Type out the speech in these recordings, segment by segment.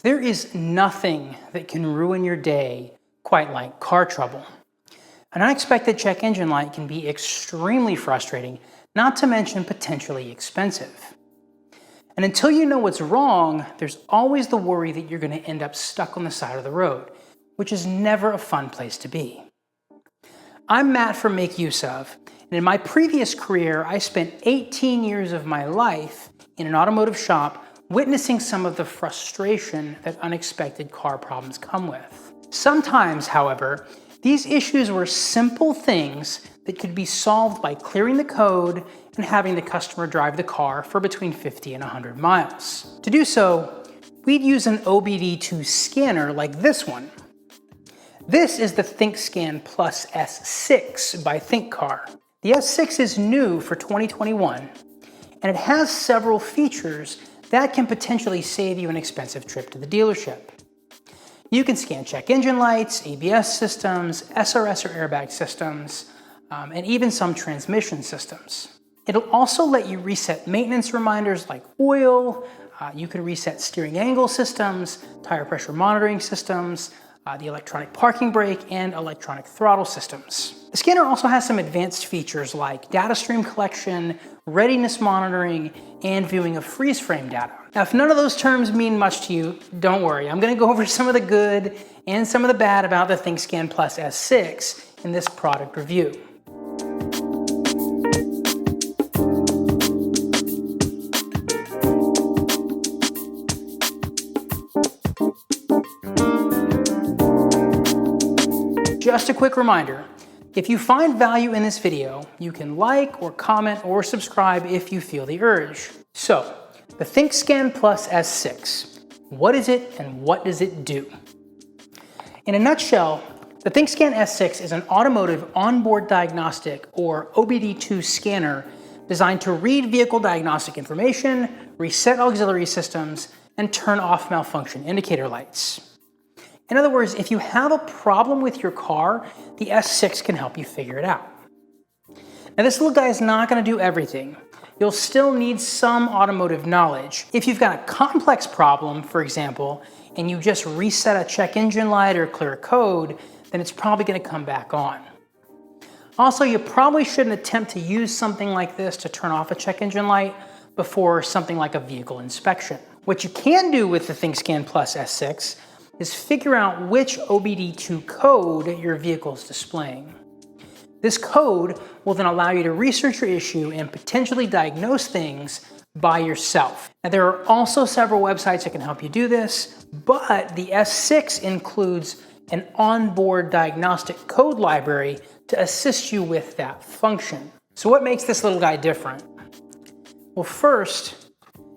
There is nothing that can ruin your day quite like car trouble. An unexpected check engine light can be extremely frustrating, not to mention potentially expensive. And until you know what's wrong, there's always the worry that you're going to end up stuck on the side of the road, which is never a fun place to be. I'm Matt from Make Use Of, and in my previous career, I spent 18 years of my life in an automotive shop witnessing some of the frustration that unexpected car problems come with. Sometimes, however, these issues were simple things that could be solved by clearing the code and having the customer drive the car for between 50 and 100 miles. To do so, we'd use an OBD2 scanner like this one. This is the Thinkscan Plus S6 by ThinkCar. The S6 is new for 2021, and it has several features that can potentially save you an expensive trip to the dealership. You can scan check engine lights, ABS systems, SRS or airbag systems, and even some transmission systems. It'll also let you reset maintenance reminders like oil. You can reset steering angle systems, tire pressure monitoring systems, the electronic parking brake, and electronic throttle systems. The scanner also has some advanced features like data stream collection, readiness monitoring, and viewing of freeze frame data. Now, if none of those terms mean much to you, don't worry. I'm going to go over some of the good and some of the bad about the Thinkscan Plus S6 in this product review. Just a quick reminder, if you find value in this video, you can like or comment or subscribe if you feel the urge. So, the Thinkscan Plus S6, what is it and what does it do? In a nutshell, the Thinkscan S6 is an automotive onboard diagnostic or OBD2 scanner designed to read vehicle diagnostic information, reset auxiliary systems, and turn off malfunction indicator lights. In other words, if you have a problem with your car, the S6 can help you figure it out. Now, this little guy is not going to do everything. You'll still need some automotive knowledge. If you've got a complex problem, for example, and you just reset a check engine light or clear a code, then it's probably going to come back on. Also, you probably shouldn't attempt to use something like this to turn off a check engine light before something like a vehicle inspection. What you can do with the Thinkscan Plus S6 is figure out which OBD2 code your vehicle is displaying. This code will then allow you to research your issue and potentially diagnose things by yourself. Now, there are also several websites that can help you do this, but the S6 includes an onboard diagnostic code library to assist you with that function. So what makes this little guy different? Well, first,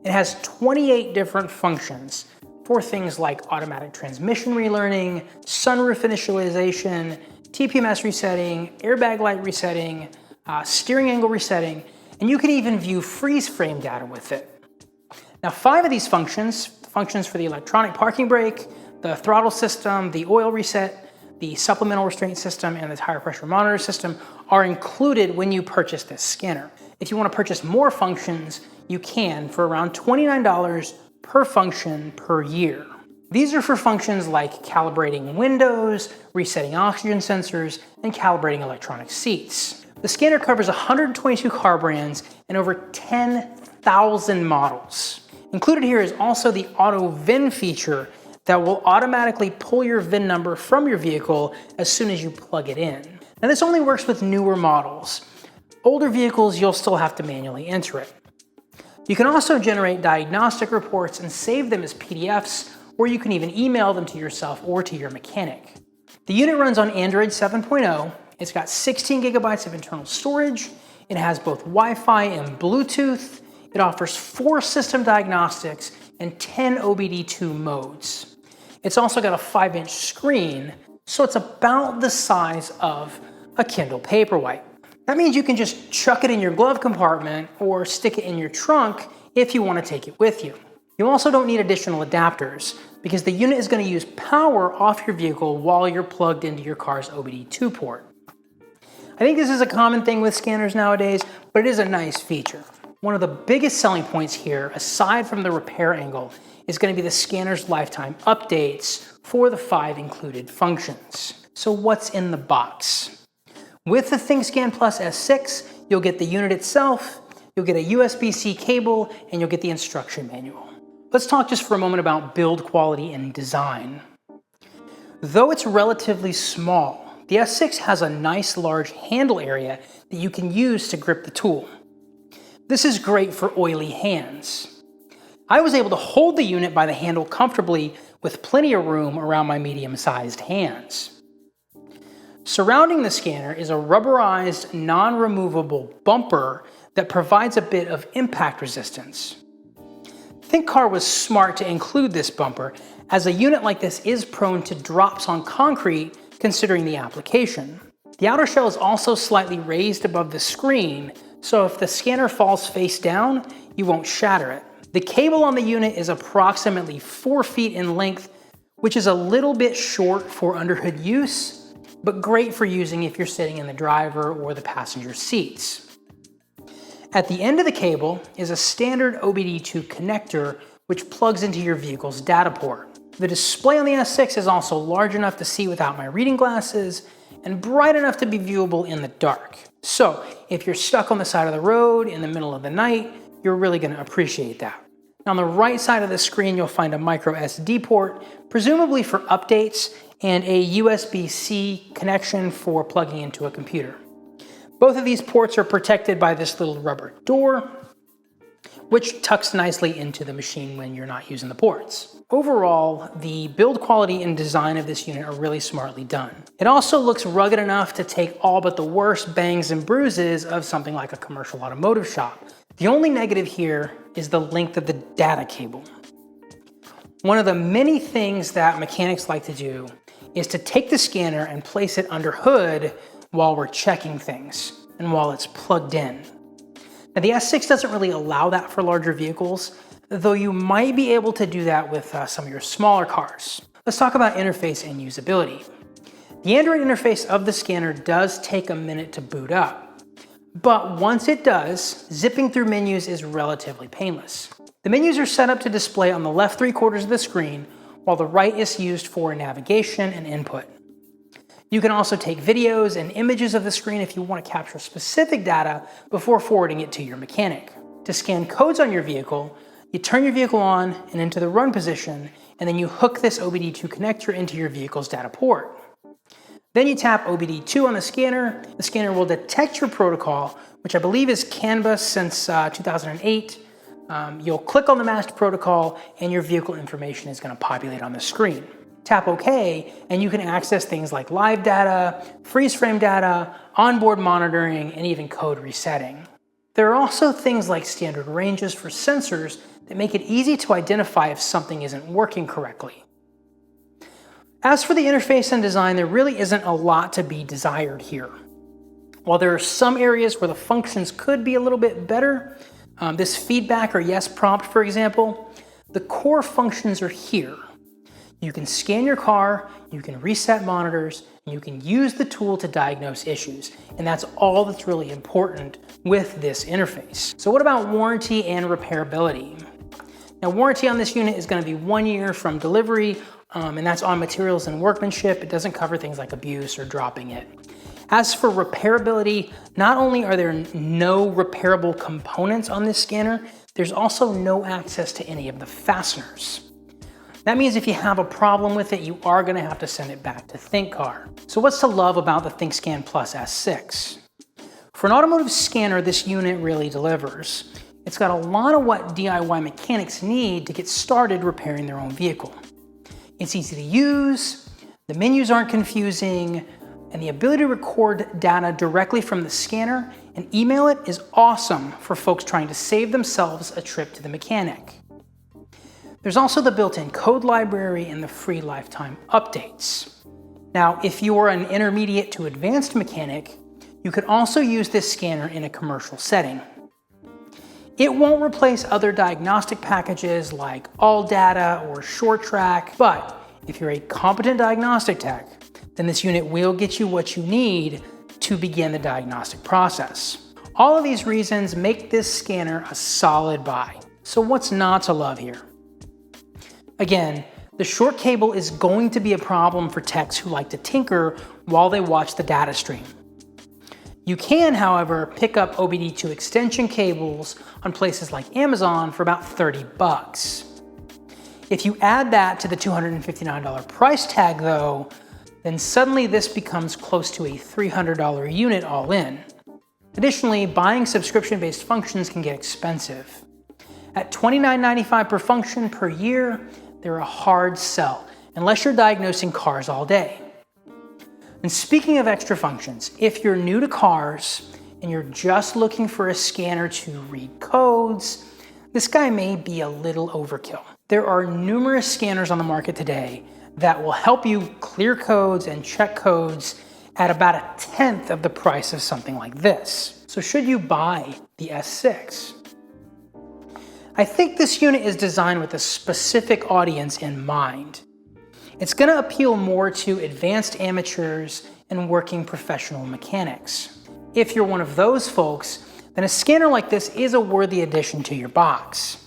it has 28 different functions for things like automatic transmission relearning, sunroof initialization, TPMS resetting, airbag light resetting, steering angle resetting, and you can even view freeze frame data with it. Now, 5 of these functions for the electronic parking brake, the throttle system, the oil reset, the supplemental restraint system, and the tire pressure monitor system are included when you purchase this scanner. If you want to purchase more functions, you can for around $29 per function per year. These are for functions like calibrating windows, resetting oxygen sensors, and calibrating electronic seats. The scanner covers 122 car brands and over 10,000 models. Included here is also the auto VIN feature that will automatically pull your VIN number from your vehicle as soon as you plug it in. Now, this only works with newer models. Older vehicles, you'll still have to manually enter it. You can also generate diagnostic reports and save them as PDFs, or you can even email them to yourself or to your mechanic. The unit runs on Android 7.0. It's got 16 gigabytes of internal storage. It has both Wi-Fi and Bluetooth. It offers 4 system diagnostics and 10 OBD2 modes. It's also got a 5-inch screen, so it's about the size of a Kindle Paperwhite. That means you can just chuck it in your glove compartment or stick it in your trunk if you want to take it with you. You also don't need additional adapters because the unit is going to use power off your vehicle while you're plugged into your car's OBD2 port. I think this is a common thing with scanners nowadays, but it is a nice feature. One of the biggest selling points here, aside from the repair angle, is going to be the scanner's lifetime updates for the 5 included functions. So what's in the box? With the Thinkscan Plus S6, you'll get the unit itself, you'll get a USB-C cable, and you'll get the instruction manual. Let's talk just for a moment about build quality and design. Though it's relatively small, the S6 has a nice large handle area that you can use to grip the tool. This is great for oily hands. I was able to hold the unit by the handle comfortably with plenty of room around my medium-sized hands. Surrounding the scanner is a rubberized, non-removable bumper that provides a bit of impact resistance. ThinkCar was smart to include this bumper, as a unit like this is prone to drops on concrete considering the application. The outer shell is also slightly raised above the screen, so if the scanner falls face down, you won't shatter it. The cable on the unit is approximately 4 feet in length, which is a little bit short for underhood use, but great for using if you're sitting in the driver or the passenger seats. At the end of the cable is a standard OBD2 connector which plugs into your vehicle's data port. The display on the S6 is also large enough to see without my reading glasses and bright enough to be viewable in the dark. So if you're stuck on the side of the road in the middle of the night, you're really going to appreciate that. Now on the right side of the screen, you'll find a micro SD port, presumably for updates, and a USB-C connection for plugging into a computer. Both of these ports are protected by this little rubber door, which tucks nicely into the machine when you're not using the ports. Overall, the build quality and design of this unit are really smartly done. It also looks rugged enough to take all but the worst bangs and bruises of something like a commercial automotive shop. The only negative here is the length of the data cable. One of the many things that mechanics like to do is to take the scanner and place it under hood while we're checking things and while it's plugged in. Now the S6 doesn't really allow that for larger vehicles, though you might be able to do that with some of your smaller cars. Let's talk about interface and usability. The Android interface of the scanner does take a minute to boot up, but once it does, zipping through menus is relatively painless. The menus are set up to display on the left 3/4 of the screen, while the right is used for navigation and input. You can also take videos and images of the screen if you want to capture specific data before forwarding it to your mechanic. To scan codes on your vehicle, you turn your vehicle on and into the run position, and then you hook this OBD2 connector into your vehicle's data port. Then you tap OBD2 on the scanner will detect your protocol, which I believe is Canvas since 2008. You'll click on the matched protocol and your vehicle information is going to populate on the screen. Tap OK, and you can access things like live data, freeze frame data, onboard monitoring, and even code resetting. There are also things like standard ranges for sensors that make it easy to identify if something isn't working correctly. As for the interface and design, there really isn't a lot to be desired here. While there are some areas where the functions could be a little bit better, this feedback or yes prompt, for example, the core functions are here. You can scan your car, you can reset monitors, and you can use the tool to diagnose issues. And that's all that's really important with this interface. So what about warranty and repairability? Now, warranty on this unit is going to be 1 year from delivery, and that's on materials and workmanship. It doesn't cover things like abuse or dropping it. As for repairability, not only are there no repairable components on this scanner, there's also no access to any of the fasteners. That means if you have a problem with it, you are going to have to send it back to ThinkCar. So what's to love about the Thinkscan Plus S6? For an automotive scanner, this unit really delivers. It's got a lot of what DIY mechanics need to get started repairing their own vehicle. It's easy to use, the menus aren't confusing, and the ability to record data directly from the scanner and email it is awesome for folks trying to save themselves a trip to the mechanic. There's also the built-in code library and the free lifetime updates. Now, if you are an intermediate to advanced mechanic, you could also use this scanner in a commercial setting. It won't replace other diagnostic packages like AllData or SureTrack, but if you're a competent diagnostic tech, then this unit will get you what you need to begin the diagnostic process. All of these reasons make this scanner a solid buy. So what's not to love here? Again, the short cable is going to be a problem for techs who like to tinker while they watch the data stream. You can, however, pick up OBD2 extension cables on places like Amazon for about 30 bucks. If you add that to the $259 price tag though, then suddenly this becomes close to a $300 unit all in. Additionally, buying subscription-based functions can get expensive. At $29.95 per function per year, they're a hard sell, unless you're diagnosing cars all day. And speaking of extra functions, if you're new to cars and you're just looking for a scanner to read codes, this guy may be a little overkill. There are numerous scanners on the market today that will help you clear codes and check codes at about 1/10 of the price of something like this. So should you buy the S6? I think this unit is designed with a specific audience in mind. It's going to appeal more to advanced amateurs and working professional mechanics. If you're one of those folks, then a scanner like this is a worthy addition to your box.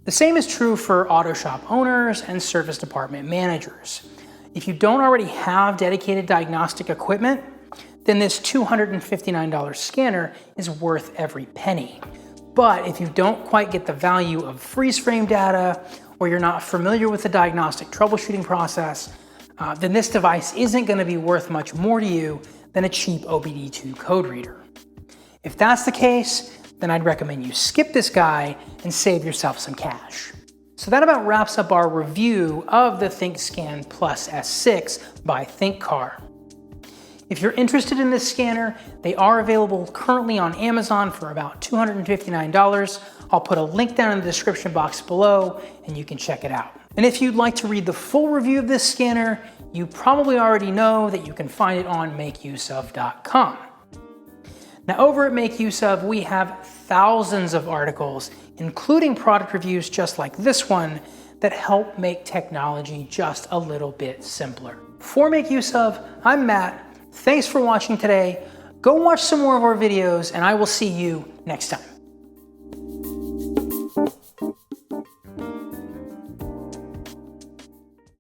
The same is true for auto shop owners and service department managers. If you don't already have dedicated diagnostic equipment, then this $259 scanner is worth every penny. But if you don't quite get the value of freeze frame data, or you're not familiar with the diagnostic troubleshooting process, then this device isn't going to be worth much more to you than a cheap OBD2 code reader. If that's the case, then I'd recommend you skip this guy and save yourself some cash. So that about wraps up our review of the Thinkscan Plus S6 by ThinkCar. If you're interested in this scanner, they are available currently on Amazon for about $259. I'll put a link down in the description box below and you can check it out. And if you'd like to read the full review of this scanner, you probably already know that you can find it on makeuseof.com. Now over at Make Use Of, we have thousands of articles, including product reviews just like this one, that help make technology just a little bit simpler. For Make Use Of, I'm Matt. Thanks for watching today. Go watch some more of our videos and I will see you next time.